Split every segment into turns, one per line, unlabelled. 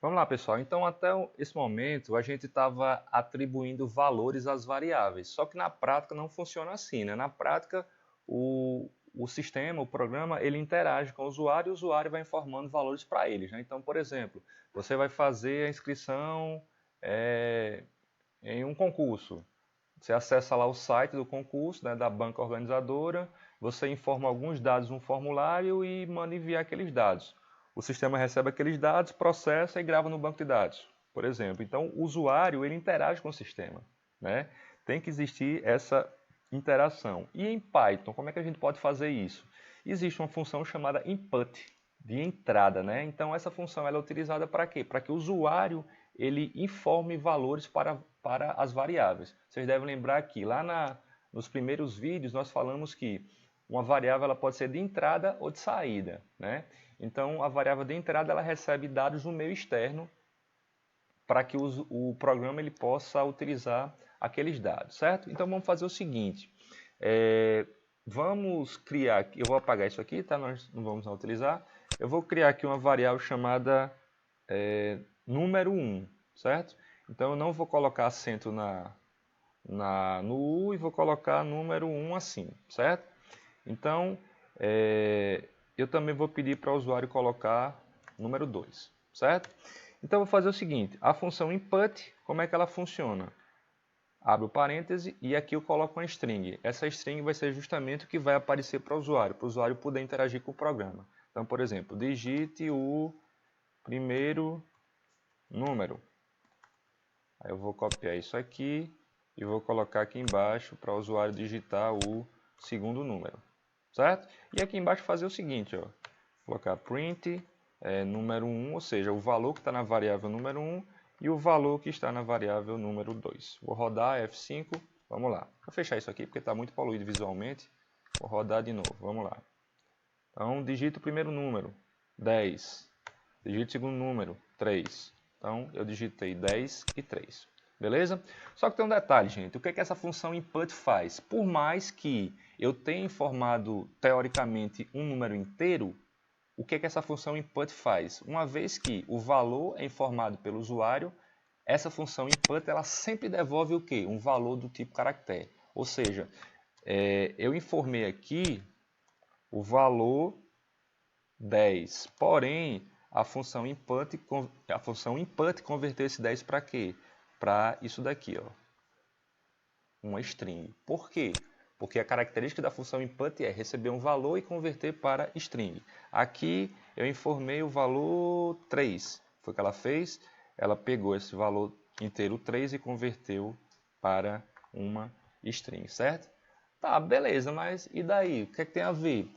Vamos lá, pessoal. Então, até esse momento, a gente estava atribuindo valores às variáveis. Só que na prática não funciona assim, né? Na prática, o sistema, o programa, ele interage com o usuário vai informando valores para eles, né? Então, por exemplo, você vai fazer a inscrição em um concurso. Você acessa lá o site do concurso, né, da banca organizadora, você informa alguns dados no formulário e manda enviar aqueles dados. O sistema recebe aqueles dados, processa e grava no banco de dados, por exemplo. Então, o usuário ele interage com o sistema, né? Tem que existir essa interação. E em Python, como é que a gente pode fazer isso? Existe uma função chamada input, de entrada, né? Então, essa função ela é utilizada para quê? Para que o usuário ele informe valores para as variáveis. Vocês devem lembrar que lá nos primeiros vídeos nós falamos que uma variável ela pode ser de entrada ou de saída, né? Então a variável de entrada ela recebe dados no meio externo para que o programa ele possa utilizar aqueles dados, certo? Então vamos fazer o seguinte, vamos criar, eu vou apagar isso aqui, tá? Nós não vamos utilizar. Eu vou criar aqui uma variável chamada número 1, certo? Então eu não vou colocar acento no U e vou colocar número 1 assim, certo? Então eu também vou pedir para o usuário colocar número 2, certo? Então eu vou fazer o seguinte, a função input, como é que ela funciona? Abre o parêntese e aqui eu coloco uma string. Essa string vai ser justamente o que vai aparecer para o usuário poder interagir com o programa. Então, por exemplo, digite o primeiro número. Aí eu vou copiar isso aqui e vou colocar aqui embaixo para o usuário digitar o segundo número, certo? E aqui embaixo fazer o seguinte, ó, colocar print número 1, ou seja, o valor que está na variável número 1 e o valor que está na variável número 2. Vou rodar F5, vamos lá. Vou fechar isso aqui porque está muito poluído visualmente. Vou rodar de novo, vamos lá. Então, digito o primeiro número, 10. Digito o segundo número, 3. Então, eu digitei 10 e 3. Beleza? Só que tem um detalhe, gente. O que é que essa função input faz? Por mais que eu tenha informado, teoricamente, um número inteiro, o que é que essa função input faz? Uma vez que o valor é informado pelo usuário, essa função input ela sempre devolve o quê? Um valor do tipo caractere. Ou seja, eu informei aqui o valor 10. Porém, a função input converteu esse 10 para quê? Para isso daqui, ó, uma string. Por quê? Porque a característica da função input é receber um valor e converter para string. Aqui eu informei o valor 3. Foi o que ela fez? Ela pegou esse valor inteiro 3 e converteu para uma string, certo? Tá, beleza, mas e daí? O que é que tem a ver?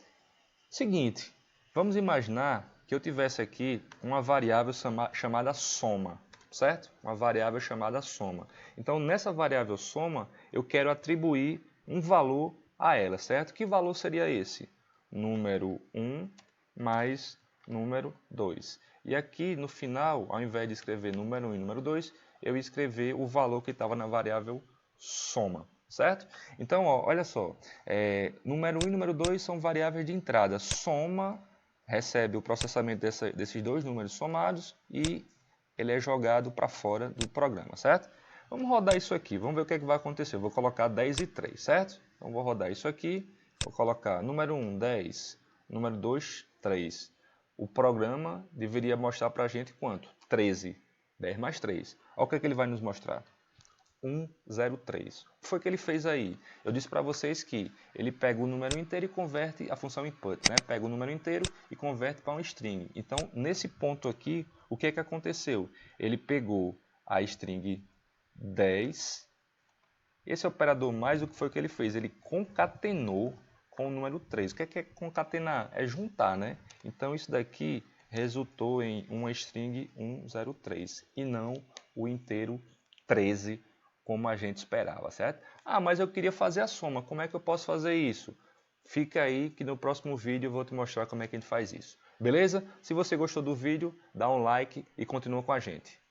Seguinte, vamos imaginar que eu tivesse aqui uma variável chamada soma, certo? Uma variável chamada soma. Então, nessa variável soma, eu quero atribuir um valor a ela, certo? Que valor seria esse? Número 1 mais número 2. E aqui, no final, ao invés de escrever número 1 e número 2, eu escrever o valor que estava na variável soma. Certo? Então, ó, olha só, número 1 e número 2 são variáveis de entrada. Soma recebe o processamento desses dois números somados e ele é jogado para fora do programa, certo? Vamos rodar isso aqui, vamos ver o que, é que vai acontecer. Eu vou colocar 10 e 3, certo? Então, vou rodar isso aqui, vou colocar número 1, 10, número 2, 3. O programa deveria mostrar para a gente quanto? 13. 10 mais 3. Olha o que, é que ele vai nos mostrar. 103. O que foi que ele fez aí? Eu disse para vocês que ele pega o número inteiro e converte a função input, né? Pega o número inteiro e converte para um string. Então, nesse ponto aqui, o que é que aconteceu? Ele pegou a string 10. Esse operador mais, o que foi que ele fez? Ele concatenou com o número 3. O que é concatenar? É juntar, né? Então, isso daqui resultou em uma string 103 e não o inteiro 13, como a gente esperava, certo? Ah, mas eu queria fazer a soma. Como é que eu posso fazer isso? Fica aí que no próximo vídeo eu vou te mostrar como é que a gente faz isso. Beleza? Se você gostou do vídeo, dá um like e continua com a gente.